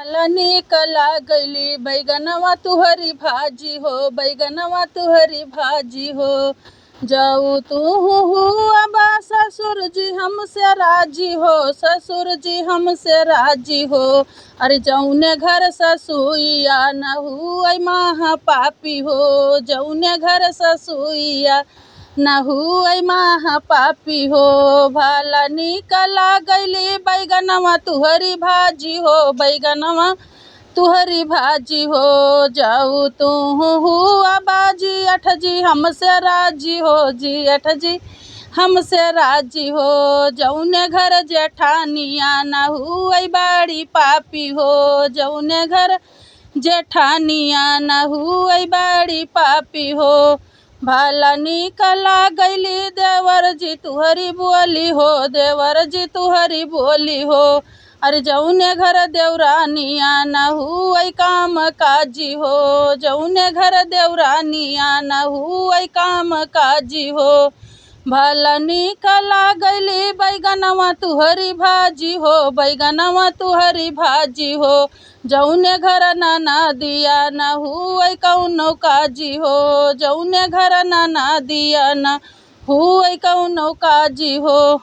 मला नीक लागली बैगनवा तुहरी भाजी हो, बैगनवा तुहरी भाजी हो। जाऊ तू हुआ ससुर जी हमसे राजी हो, ससुर जी हमसे राजी हो। अरे जौने घर ससुइया न हुई महा पापी हो, जौने घर ससुइया न हुई महा पापी हो। भला नीक लागली बैगनवा तुहरी भाजी हो, बैगनवा तुहरी भाजी हो। जाऊ तू हुआ बाजी अठ जी हमसे राजी हो, जी अठ जी हमसे राजी हो। जौने घर जेठानिया न हुई बड़ी पापी हो, जौने घर जेठानिया न हुई बड़ी पापी हो। भला नीक लागली देवर जी तुहरी बोली हो, देवर जी तुहरी बोली हो। अरे जौने घर देवरानिया न हुई काम काजी हो, जौने घर देवरानिया न हुई काम काजी हो। भला नीक लागली बैगनवा तुहरी भाजी हो, बैगनवा तुहरी भाजी हो। जौने घर ननदिया न हुई कौनो काजी हो, जौने घर ननदिया न हुई कौनो काजी हो।